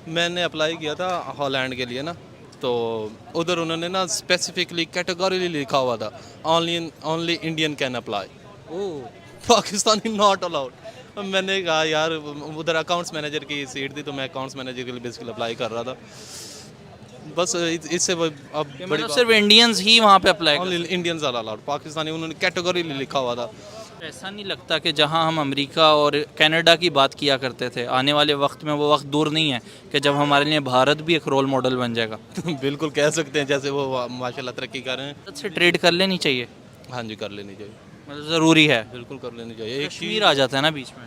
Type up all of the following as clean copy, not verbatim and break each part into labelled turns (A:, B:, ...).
A: मैंने अप्लाई किया था हॉलैंड के लिए ना, तो उधर उन्होंने ना स्पेसिफिकली कैटेगरी लिखा हुआ था, only only Indian can apply,
B: oh,
A: Pakistani not allowed. मैंने कहा यार, उधर अकाउंट्स मैनेजर की सीट थी तो मैं अकाउंट्स मैनेजर के लिए बेसिकली अप्लाई कर रहा था। बस इससे अब
B: कि
A: बड़ी
B: मतलब
A: बात
B: सिर्फ इंडियंस ही वहाँ पे अप्लाई कर
A: ओनली
B: सकते
A: इंडियंस आर अलाउड, पाकिस्तानी उन्होंने कैटेगरी लिखा हुआ था।
B: हैं। ऐसा नहीं लगता कि जहाँ हम अमेरिका और कनाडा की बात किया करते थे, आने वाले वक्त में वो वक्त दूर नहीं है कि जब हमारे लिए भारत भी एक रोल मॉडल बन जाएगा?
A: बिल्कुल कह सकते हैं, जैसे वो माशाल्लाह तरक्की कर रहे हैं।
B: भारत से ट्रेड कर लेनी चाहिए,
A: हाँ जी, कर लेनी चाहिए,
B: मतलब ज़रूरी है।
A: बिल्कुल कर लेनी चाहिए। एक
B: कश्मीर
A: चीज़
B: आ जाता है ना बीच में।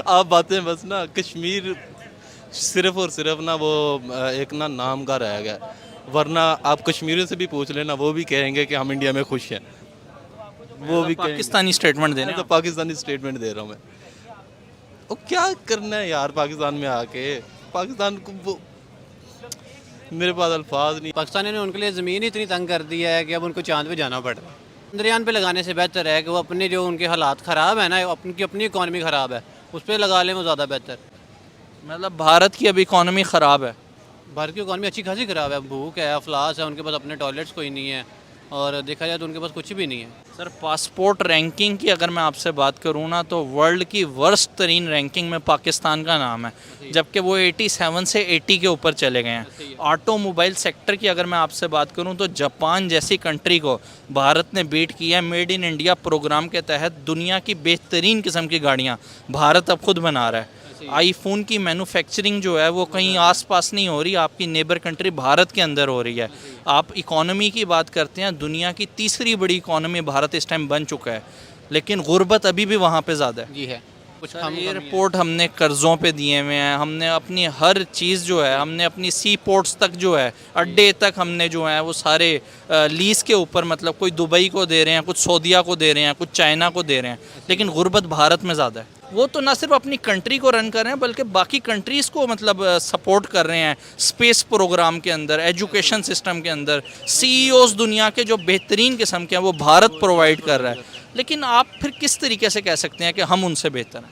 A: आप बातें बस ना, कश्मीर सिर्फ और सिर्फ ना वो एक ना नाम का रह गया, वरना आप कश्मीरियों से भी पूछ लेना, वो भी कहेंगे कि हम इंडिया में खुश हैं, वो भी कहेंगे।
B: पाकिस्तानी स्टेटमेंट देने
A: मैं तो
B: आप।
A: पाकिस्तानी स्टेटमेंट दे रहा हूँ मैं। वो क्या करना है यार पाकिस्तान में आके, पाकिस्तान को वो, मेरे पास अल्फाज नहीं।
C: पाकिस्तानियों ने उनके लिए ज़मीन ही इतनी तंग कर दी है कि अब उनको चांद पे जाना पड़ रहा है। चंद्रयान पे लगाने से बेहतर है कि वो अपने जो उनके हालात ख़राब है ना, उनकी अपनी इकॉनमी ख़राब है, उस पर लगा लें, वो ज़्यादा बेहतर।
B: मतलब भारत की अब इकॉनमी ख़राब है।
C: भारत की इकॉनमी अच्छी खासी ख़राब है, भूख है, अफलास है, उनके पास अपने टॉयलेट्स कोई नहीं है, और देखा जाए तो उनके पास कुछ भी नहीं है।
B: सर, पासपोर्ट रैंकिंग की अगर मैं आपसे बात करूँ ना, तो वर्ल्ड की वर्स्ट तरीन रैंकिंग में पाकिस्तान का नाम है, जबकि वो 87 से 80 के ऊपर चले गए हैं। ऑटोमोबाइल सेक्टर की अगर मैं आपसे बात करूँ तो जापान जैसी कंट्री को भारत ने बीट किया है। मेड इन इंडिया प्रोग्राम के तहत दुनिया की बेहतरीन किस्म की गाड़ियाँ भारत अब खुद बना रहा है। आईफोन की मैन्युफैक्चरिंग जो है वो कहीं आसपास नहीं हो रही, आपकी नेबर कंट्री भारत के अंदर हो रही है। आप इकोनॉमी की बात करते हैं, दुनिया की तीसरी बड़ी इकोनॉमी भारत इस टाइम बन चुका है, लेकिन गुर्बत अभी भी वहाँ पे ज़्यादा है।
C: जी है, कुछ
B: सर,
C: कम कमी है।
B: एयरपोर्ट हमने कर्ज़ों पे दिए हुए हैं, हमने अपनी हर चीज़ जो है, हमने अपनी सी पोर्ट्स तक जो है, अड्डे तक हमने जो है वो सारे लीज़ के ऊपर, मतलब कोई दुबई को दे रहे हैं, कुछ सऊदीया को दे रहे हैं, कुछ चाइना को दे रहे हैं, लेकिन गुर्बत भारत में ज़्यादा है। वो तो ना सिर्फ अपनी कंट्री को रन कर रहे हैं बल्कि बाकी कंट्रीज़ को मतलब सपोर्ट कर रहे हैं, स्पेस प्रोग्राम के अंदर, एजुकेशन सिस्टम के अंदर। सीईओज़ दुनिया के जो बेहतरीन किस्म के हैं वो भारत प्रोवाइड कर रहा है, लेकिन आप फिर किस तरीके से कह सकते हैं कि हम उनसे बेहतर हैं?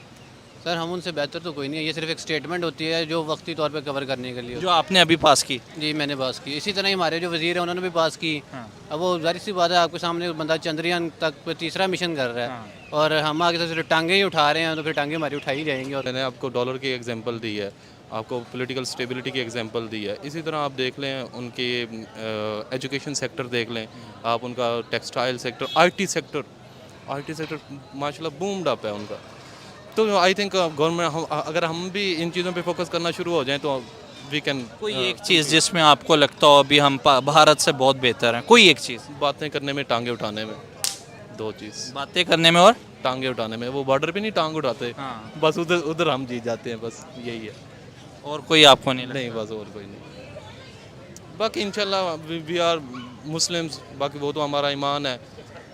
C: सर, हम उनसे बेहतर तो कोई नहीं है, ये सिर्फ एक स्टेटमेंट होती है जो वक्ती तौर पे कवर करने के लिए
B: जो आपने अभी पास की।
C: जी, मैंने पास की। इसी तरह ही हमारे जो वज़ीर हैं उन्होंने भी पास की।
B: हाँ।
C: अब वो ज़ाहिर सी बात है, आपके सामने बंदा चंद्रयान तक पे तीसरा मिशन कर रहा है,
B: हाँ।
C: और हम आगे से सिर्फ टांगे ही उठा रहे हैं, तो फिर टांगे हमारी उठाई जाएंगी। और
A: मैंने आपको डॉलर की एग्जांपल दी है, आपको पॉलिटिकल स्टेबिलिटी की एग्जांपल दी है, इसी तरह आप देख लें उनके एजुकेशन सेक्टर देख लें, आप उनका टेक्सटाइल सेक्टर, आईटी सेक्टर माशाल्लाह बूम्ड अप है उनका। तो आई थिंक गवर्नमेंट, हम अगर हम भी इन चीज़ों पे फोकस करना शुरू हो जाएं तो वी कैन।
B: कोई एक चीज़ जिसमें आपको लगता हो अभी हम भारत से बहुत बेहतर हैं, कोई एक चीज़?
A: बातें करने में, टांगे उठाने में, दो चीज़।
B: बातें करने में और
A: टांगे उठाने में, वो बॉर्डर पे नहीं टांग उठाते,
B: हाँ।
A: बस उधर उधर हम जीत जाते हैं, बस यही है।
B: और कोई आपको नहीं लगता?
A: नहीं, बस और कोई नहीं। बाकी इंशाल्लाह वी आर मुस्लिम्स, बाकी वो तो हमारा ईमान है,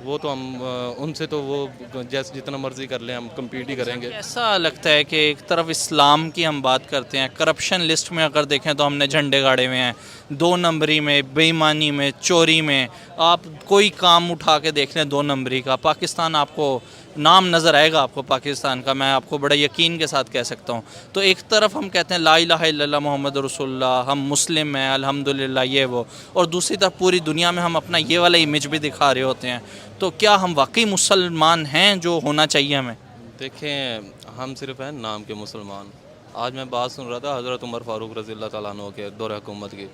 A: वो तो हम उनसे तो वो जैसे जितना मर्जी कर लें, हम कम्पीट ही करेंगे।
B: ऐसा लगता है कि एक तरफ इस्लाम की हम बात करते हैं, करप्शन लिस्ट में अगर देखें तो हमने झंडे गाड़े हुए हैं, दो नंबरी में, बेईमानी में, चोरी में। आप कोई काम उठा के देख लें, दो नंबरी का पाकिस्तान आपको नाम नज़र आएगा, आपको पाकिस्तान का, मैं आपको बड़े यकीन के साथ कह सकता हूँ। तो एक तरफ हम कहते हैं ला इलाहा इल्लल्लाह मोहम्मद रसूलुल्लाह, हम मुस्लिम हैं अल्हम्दुलिल्लाह, ये वो, और दूसरी तरफ पूरी दुनिया में हम अपना ये वाला इमेज भी दिखा रहे होते हैं। तो क्या हम वाकई मुसलमान हैं जो होना चाहिए हमें?
A: देखें, हम सिर्फ हैं नाम के मुसलमान। आज मैं बात सुन रहा था हज़रत उमर फ़ारूक रज़ी अल्लाह ताला अन्हु के दौर हुकूमत की,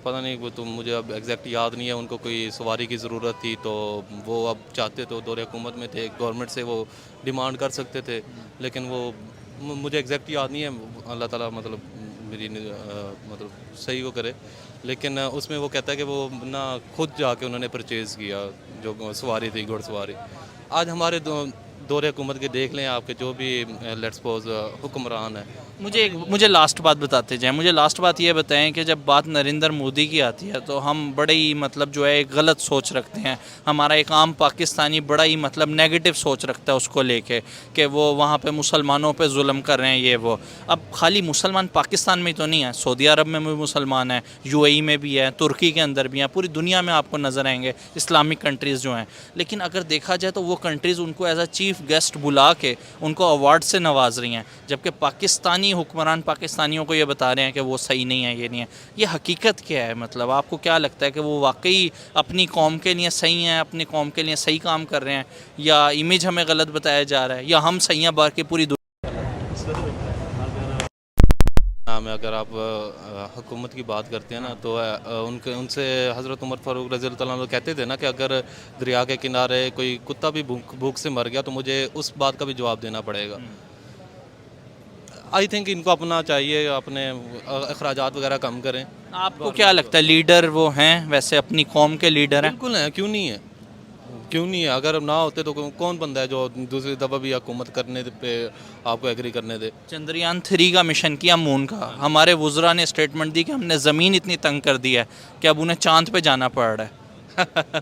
A: पता नहीं वो तो मुझे अब एग्जैक्ट याद नहीं है, उनको कोई सवारी की ज़रूरत थी तो वो अब चाहते तो दौर हुकूमत में थे, गवर्नमेंट से वो डिमांड कर सकते थे, लेकिन वो मुझे एग्जैक्ट याद नहीं है, अल्लाह ताला मतलब मेरी मतलब सही वो करे, लेकिन उसमें वो कहता है कि वो ना खुद जाके उन्होंने परचेज़ किया जो सवारी थी, घुड़सवारी। आज हमारे दौर हुकूमत के देख लें, आपके जो भी लेट्स सपोज हुक्मरान है।
B: मुझे लास्ट बात बताते जाएं, मुझे लास्ट बात ये बताएं कि जब बात नरेंद्र मोदी की आती है तो हम बड़े ही मतलब जो है एक गलत सोच रखते हैं। हमारा एक आम पाकिस्तानी बड़ा ही मतलब नेगेटिव सोच रखता है उसको लेके कि वो वहाँ पे मुसलमानों पे जुल्म कर रहे हैं, ये वो। अब खाली मुसलमान पाकिस्तान में तो नहीं है, सऊदी अरब में भी मुसलमान है, यूएई में भी है, तुर्की के अंदर भी हैं, पूरी दुनिया में आपको नज़र आएंगे इस्लामिक कंट्रीज़ जो हैं। लेकिन अगर देखा जाए तो वो कंट्रीज़ उनको एज अ चीफ गेस्ट बुला के उनको अवार्ड से नवाज रही हैं, जबकि पाकिस्तानी ही हुक्मरान पाकिस्तानियों को ये बता रहे हैं कि वो सही नहीं है, ये नहीं है। ये हकीकत क्या है? मतलब आपको क्या लगता है कि वो वाकई अपनी कौम के लिए सही हैं, अपनी कौम के लिए सही काम कर रहे हैं, या इमेज हमें गलत बताया जा रहा है, या हम सही हैं बाकी पूरी
A: नाम है। अगर आप हुकूमत की बात करते हैं ना तो उनके उनसे हज़रत उमर फ़ारूक रज़ी अल्लाह तआला अन्हु कहते थे ना कि अगर दरिया के किनारे कोई कुत्ता भी भूख भूख से मर गया तो मुझे उस बात का भी जवाब देना पड़ेगा। आई थिंक इनको अपना चाहिए, अपने अखराजात वगैरह कम करें।
B: आपको क्या लगता है लीडर वो हैं वैसे अपनी कौम के लीडर हैं?
A: बिल्कुल है, क्यों नहीं है, क्यों नहीं है। अगर ना होते तो कौन बंदा है जो दूसरी दफ़ा भी हुकूमत करने पे आपको एग्री करने दे।
B: चंद्रयान 3 का मिशन किया मून का, हमारे वुज़रा ने स्टेटमेंट दी कि हमने ज़मीन इतनी तंग कर दी है कि अब उन्हें चांद पे जाना पड़ रहा है।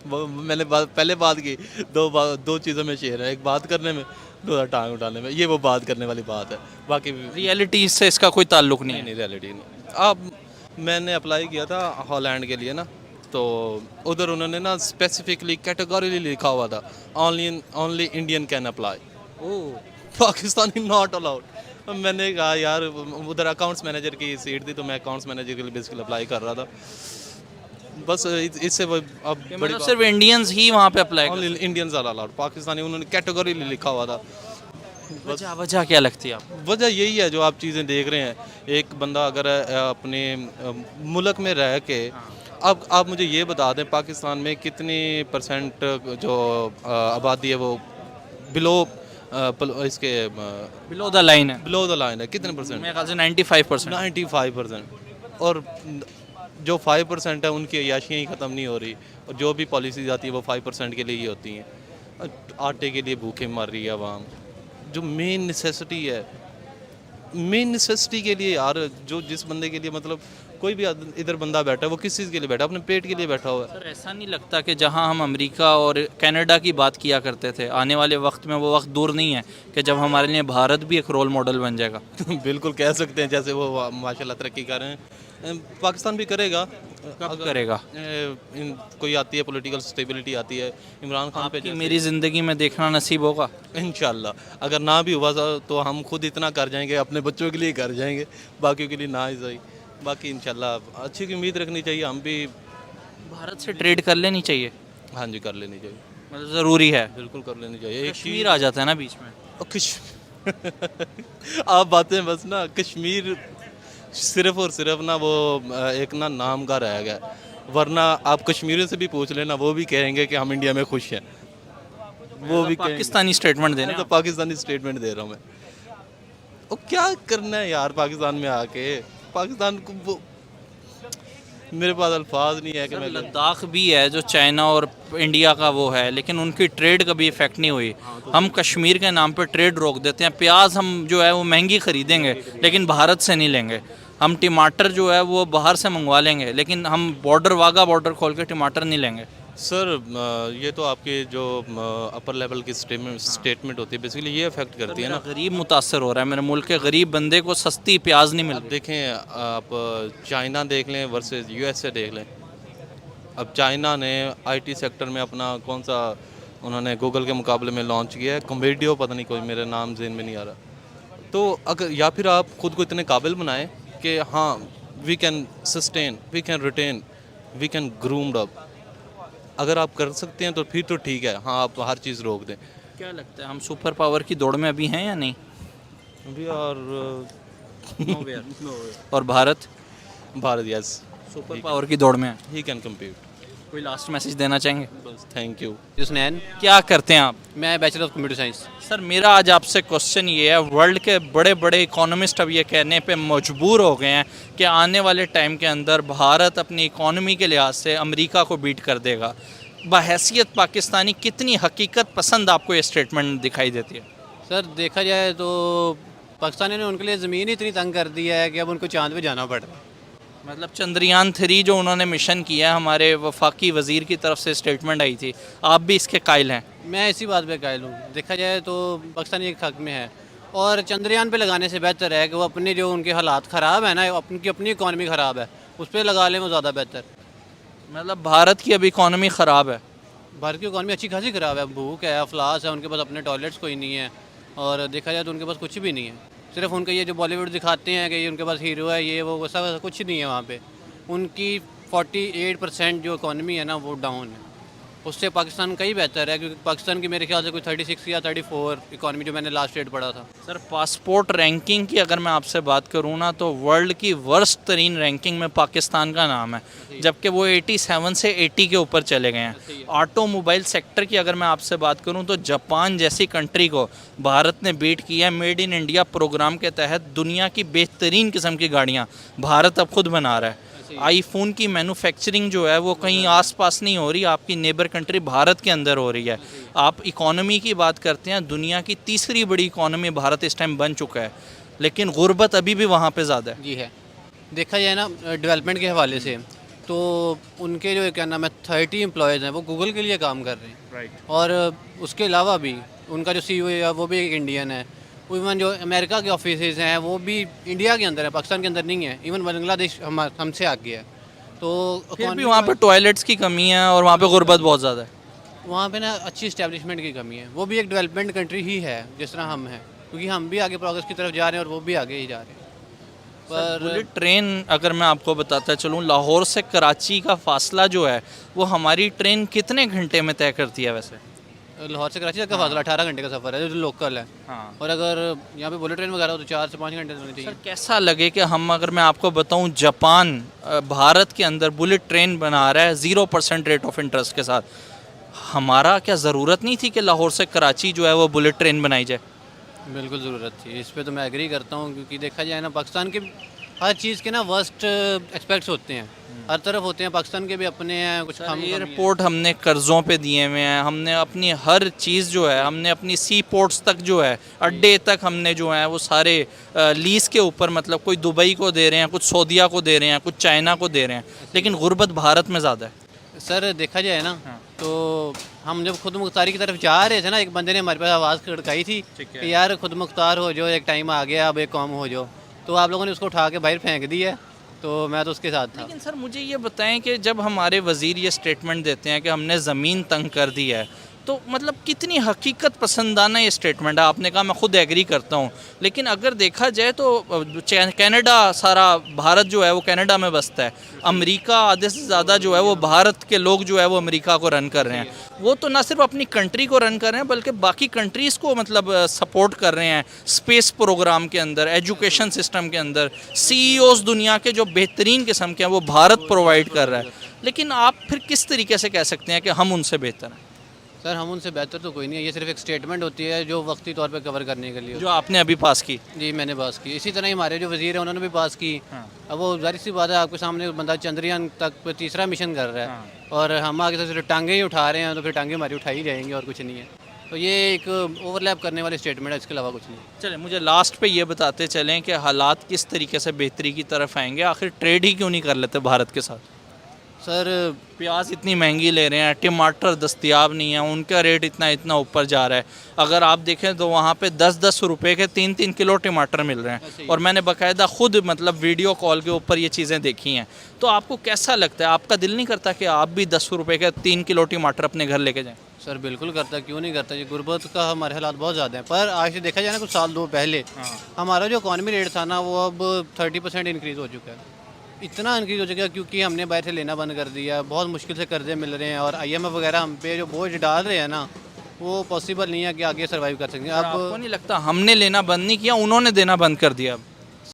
A: वो मैंने पहले बात की, दो चीज़ों में शेर है, एक बात करने में, दूसरा टांग उठाने में। ये वो बात करने वाली बात है, बाकी
B: रियलिटी से इसका कोई ताल्लुक नहीं है।
A: नहीं, रियलिटी नहीं। अब मैंने अप्लाई किया था हॉलैंड के लिए ना, तो उधर उन्होंने ना स्पेसिफिकली कैटेगोरिकली लिखा हुआ था only Indian can apply, Pakistani not allowed. मैंने कहा यार, उधर अकाउंट्स मैनेजर की सीट थी तो मैं अकाउंट्स मैनेजर के लिए बेसिकली अप्लाई कर रहा था। बस इससे अब
B: मतलब सिर्फ इंडियंस ही वहाँ पे apply
A: only Indians are allowed, Pakistani उन्होंने कैटेगोरिकली लिखा हुआ था।
B: वजह क्या लगती है आपको?
A: वजह यही है जो आप चीज़ें देख रहे हैं। एक बंदा अगर अपने मुल्क में रह के, अब आप मुझे ये बता दें पाकिस्तान में कितनी परसेंट जो आबादी है वो बिलो इसके
B: बिलो द लाइन है,
A: बिलो द लाइन है, कितने परसेंट?
B: मेरे ख्याल से 95%।
A: 95%। और जो 5% है उनकी अयाशियाँ ही ख़त्म नहीं हो रही, और जो भी पॉलिसीज आती है वो 5% के लिए ही होती हैं। आटे के लिए भूखे मर रही है आवाम, जो मेन नेसेसिटी है, मेन नेसेसिटी के लिए यार, जो जिस बंदे के लिए मतलब कोई भी इधर बंदा बैठा है वो किस चीज़ के लिए बैठा है? अपने पेट के लिए बैठा हुआ है।
B: सर ऐसा नहीं लगता कि जहां हम अमेरिका और कनाडा की बात किया करते थे, आने वाले वक्त में वो वक्त दूर नहीं है कि जब हमारे लिए भारत भी एक रोल मॉडल बन जाएगा?
A: बिल्कुल कह सकते हैं, जैसे वो माशाल्लाह तरक्की कर रहे हैं, पाकिस्तान भी करेगा।
B: कब करेगा?
A: कोई आती है पॉलिटिकल स्टेबिलिटी आती है, इमरान खान पे
B: कि मेरी ज़िंदगी में देखना नसीब होगा
A: इंशाल्लाह। अगर ना भी हुआ तो हम खुद इतना कर जाएंगे, अपने बच्चों के लिए कर जाएंगे, बाकियों के लिए ना ही सही। बाकी इंशाल्लाह अच्छी की उम्मीद रखनी चाहिए, हम भी
B: भारत से ट्रेड कर लेनी चाहिए,
A: हाँ जी कर लेनी चाहिए,
B: मतलब ज़रूरी है।
A: बिल्कुल कर लेनी चाहिए। एक
B: कश्मीर आ जाता है ना बीच में।
A: आप बातें बस ना, कश्मीर सिर्फ और सिर्फ ना वो एक ना नाम का रह गया, वरना आप कश्मीरियों से भी पूछ लेना, वो भी कहेंगे कि हम इंडिया में खुश हैं, वो भी
B: पाकिस्तानी स्टेटमेंट देना।
A: तो पाकिस्तानी स्टेटमेंट दे रहा हूँ मैं। वो क्या करना है यार पाकिस्तान में आके, पाकिस्तान को वो, मेरे पास अल्फाज नहीं है कि मैं
B: लद्दाख भी है जो चाइना और इंडिया का वो है, लेकिन उनकी ट्रेड कभी इफेक्ट नहीं हुई। हम कश्मीर के नाम पे ट्रेड रोक देते हैं। प्याज हम जो है वो महंगी खरीदेंगे लेकिन भारत से नहीं लेंगे। हम टमाटर जो है वो बाहर से मंगवा लेंगे, लेकिन हम बॉर्डर वाघा बॉर्डर खोल के टमाटर नहीं लेंगे।
A: सर ये तो आपके जो अपर लेवल की स्टेटमेंट होती है, बेसिकली ये अफेक्ट करती है ना।
B: गरीब मुतासर हो रहा है, मेरे मुल्क के गरीब बंदे को सस्ती प्याज नहीं मिल
A: अब देखें, आप चाइना देख लें वर्सेस यूएसए देख लें। अब चाइना ने आईटी सेक्टर में अपना कौन सा उन्होंने गूगल के मुकाबले में लॉन्च किया है, कॉम्बेडियो, पता नहीं कोई, मेरे नाम ज़हन में नहीं आ रहा। तो अगर या फिर आप खुद को इतने काबिल बनाएं कि हाँ we can sustain, we can retain, we can groomed up. अगर आप कर सकते हैं तो फिर तो ठीक है, हाँ आप हर चीज़ रोक दें।
B: क्या लगता है हम सुपर पावर की दौड़ में अभी हैं या नहीं?
A: वी आर
B: और Bharat
A: Bharat, yes,
B: super power की दौड़ में है।
A: He can compete.
B: कोई लास्ट मैसेज देना चाहेंगे?
A: बस थैंक यू।
C: हुसनैन,
B: क्या करते हैं आप?
C: मैं bachelor of computer science.
B: Sir मेरा आज आपसे क्वेश्चन ये है, वर्ल्ड के बड़े बड़े इकोनॉमिस्ट अब ये कहने पे मजबूर हो गए हैं कि आने वाले टाइम के अंदर भारत अपनी इकोनॉमी के लिहाज से अमेरिका को बीट कर देगा। बहैसियत पाकिस्तानी कितनी हकीकत पसंद आपको ये स्टेटमेंट दिखाई देती है?
C: सर देखा जाए तो पाकिस्तानियों ने उनके लिए ज़मीन ही इतनी तंग कर दी है कि अब उनको चांद पे जाना पड़ रहा है।
B: मतलब चंद्रयान 3 जो उन्होंने मिशन किया, हमारे वफाकी वज़ीर की तरफ से स्टेटमेंट आई थी, आप भी इसके कायल हैं?
C: मैं इसी बात पे कायल हूँ। देखा जाए तो पाकिस्तानी एक हक में है, और चंद्रयान पे लगाने से बेहतर है कि वो अपने जो उनके हालात ख़राब है ना, उनकी अपनी इकॉनमी ख़राब है, उस पर लगा लें, वो ज़्यादा बेहतर।
B: मतलब भारत की अब इकॉनमी ख़राब है?
C: भारत की इकॉनमी अच्छी खासी ख़राब है, भूख है, अफलास है, उनके पास अपने टॉयलेट्स कोई नहीं है, और देखा जाए तो उनके पास कुछ भी नहीं है। सिर्फ उनका ये जो बॉलीवुड दिखाते हैं कि ये उनके पास हीरो है, ये वो वैसा वैसा कुछ नहीं है वहाँ पे। उनकी 48% जो इकॉनमी है ना वो डाउन है, उससे पाकिस्तान कहीं बेहतर है, क्योंकि पाकिस्तान की मेरे ख्याल से कोई 36 या 34 इकॉनमी जो मैंने लास्ट रेट पढ़ा था।
B: सर पासपोर्ट रैंकिंग की अगर मैं आपसे बात करूँ ना तो वर्ल्ड की वर्स्ट तरीन रैंकिंग में पाकिस्तान का नाम है, जबकि वो 87 से 80 के ऊपर चले गए हैं। ऑटोमोबाइल सेक्टर की अगर मैं आपसे बात करूं तो जापान जैसी कंट्री को भारत ने बीट किया है। मेड इन इंडिया प्रोग्राम के तहत दुनिया की बेहतरीन किस्म की गाड़ियां भारत अब खुद बना रहा है। आईफोन की मैन्युफैक्चरिंग जो है वो कहीं आसपास नहीं हो रही, आपकी नेबर कंट्री भारत के अंदर हो रही है। आप इकोनॉमी की बात करते हैं, दुनिया की तीसरी बड़ी इकोनॉमी भारत इस टाइम बन चुका है, लेकिन गुर्बत अभी भी वहाँ पे ज़्यादा है।
C: जी है, देखा जाए ना डेवलपमेंट के हवाले से तो उनके जो क्या नाम है 30 एम्प्लॉयज़ हैं वो गूगल के लिए काम कर रहे हैं।
B: राइट।
C: और उसके अलावा भी उनका जो CEO है वो भी एक इंडियन है। इवन जो अमेरिका के ऑफिस हैं वो भी इंडिया के अंदर है, पाकिस्तान के अंदर नहीं है। इवन बांग्लादेश हमसे आगे है। तो
B: फिर भी वहाँ पे टॉयलेट्स की कमी है और वहाँ पे गुर्बत बहुत ज़्यादा है।
C: वहाँ पे ना अच्छी इस्टेब्लिशमेंट की कमी है। वो भी एक डेवलपमेंट कंट्री ही है जिस तरह हम हैं, क्योंकि हम भी आगे प्रोग्रेस की तरफ जा रहे हैं और वो भी आगे ही जा रहे हैं। पर
B: बुलेट ट्रेन अगर मैं आपको बताता चलूँ, लाहौर से कराची का फासला जो है वो हमारी ट्रेन कितने घंटे में तय करती है वैसे?
C: लाहौर से कराची तक का फासला 18 घंटे का सफ़र है जो लोकल है।
B: हाँ।
C: और अगर यहाँ पे बुलेट ट्रेन वगैरह हो तो 4 से 5 घंटे होनी चाहिए।
B: सर कैसा लगे कि हम, अगर मैं आपको बताऊं, जापान भारत के अंदर बुलेट ट्रेन बना रहा है 0% रेट ऑफ इंटरेस्ट के साथ, हमारा क्या ज़रूरत नहीं थी कि लाहौर से कराची जो है वो बुलेट ट्रेन बनाई जाए?
C: बिल्कुल ज़रूरत थी, इस पे तो मैं एग्री करता हूँ, क्योंकि देखा जाए ना पाकिस्तान के हर चीज़ के ना वर्स्ट एस्पेक्ट्स होते हैं, हर तरफ होते हैं। पाकिस्तान के भी अपने हैं कुछ कम।
B: एयरपोर्ट हमने कर्ज़ों पे दिए हुए हैं, हमने अपनी हर चीज़ जो है, हमने अपनी सी पोर्ट्स तक जो है, अड्डे तक हमने जो है वो सारे लीज़ के ऊपर, मतलब कोई दुबई को दे रहे हैं, कुछ सऊदीया को दे रहे हैं, कुछ चाइना को दे रहे हैं, लेकिन गुर्बत भारत में ज़्यादा है।
C: सर देखा जाए ना तो हम जब खुद मुख्तारी की तरफ जा रहे थे ना, एक बंदे ने हमारे पास आवाज़ खड़काई थी कि यार खुद मुख्तार हो जाओ, एक टाइम आ गया, अब एक कौम हो जाओ। तो आप लोगों ने उसको उठा के बाहर फेंक दिया, तो मैं तो उसके साथ था।
B: लेकिन सर मुझे ये बताएं कि जब हमारे वज़ीर ये स्टेटमेंट देते हैं कि हमने ज़मीन तंग कर दी है, तो मतलब कितनी हकीकत पसंदाना ये स्टेटमेंट है? आपने कहा मैं खुद एग्री करता हूँ, लेकिन अगर देखा जाए तो कनाडा, सारा भारत जो है वो कनाडा में बसता है। अमेरिका आधे से ज़्यादा जो है वो भारत के लोग जो है वो अमेरिका को रन कर रहे हैं। वो तो ना सिर्फ अपनी कंट्री को रन कर रहे हैं बल्कि बाकी कंट्रीज़ को मतलब सपोर्ट कर रहे हैं स्पेस प्रोग्राम के अंदर, एजुकेशन सिस्टम के अंदर। CEOs दुनिया के जो बेहतरीन किस्म के हैं वो भारत प्रोवाइड कर रहा है, लेकिन आप फिर किस तरीके से कह सकते हैं कि हम उनसे बेहतर हैं?
C: सर हम उनसे बेहतर तो कोई नहीं है, ये सिर्फ एक स्टेटमेंट होती है जो वक्ती तौर पे कवर करने के लिए।
B: जो आपने अभी पास की।
C: जी मैंने पास की, इसी तरह ही हमारे जो वज़ीर हैं उन्होंने भी पास की। अब वो जाहिर सी बात है, आपके सामने बंदा चंद्रयान तक तीसरा मिशन कर रहा है और हम आगे से सिर्फ टांगे ही उठा रहे हैं, तो फिर टांगे हमारी उठाई जाएंगी और कुछ नहीं है। तो ये एक ओवरलैप करने वाली स्टेटमेंट है, इसके अलावा कुछ नहीं।
B: चलें, मुझे लास्ट पे ये बताते चलें कि हालात किस तरीके से बेहतरी की तरफ आएंगे? आखिर ट्रेड ही क्यों नहीं कर लेते भारत के साथ?
C: सर
B: प्याज इतनी महंगी ले रहे हैं, टमाटर दस्तयाब नहीं है, उनका रेट इतना ऊपर जा रहा है। अगर आप देखें तो वहाँ पे 10-10 रुपए के 3-3 किलो टमाटर मिल रहे हैं, और मैंने बाकायदा खुद मतलब वीडियो कॉल के ऊपर ये चीज़ें देखी हैं। तो आपको कैसा लगता है? आपका दिल नहीं करता कि आप भी 10 रुपए के 3 किलो टमाटर अपने घर लेके जाएँ?
C: सर बिल्कुल करता, क्यों नहीं करता। ये गुर्बत का हमारे हालात बहुत ज़्यादा हैं, पर आज से देखा जाए ना कुछ साल दो पहले हमारा जो इकॉनमी रेट था ना वो अब 30% इंक्रीज़ हो चुका है। इतना इंक्रीज़ हो चुका है क्योंकि हमने बाहर से लेना बंद कर दिया, बहुत मुश्किल से कर्जे मिल रहे हैं, और IMF वगैरह हम पे जो बोझ डाल रहे हैं ना वो पॉसिबल नहीं है कि आगे सर्वाइव कर सकें।
B: आपको नहीं लगता हमने लेना बंद नहीं किया, उन्होंने देना बंद कर दिया? अब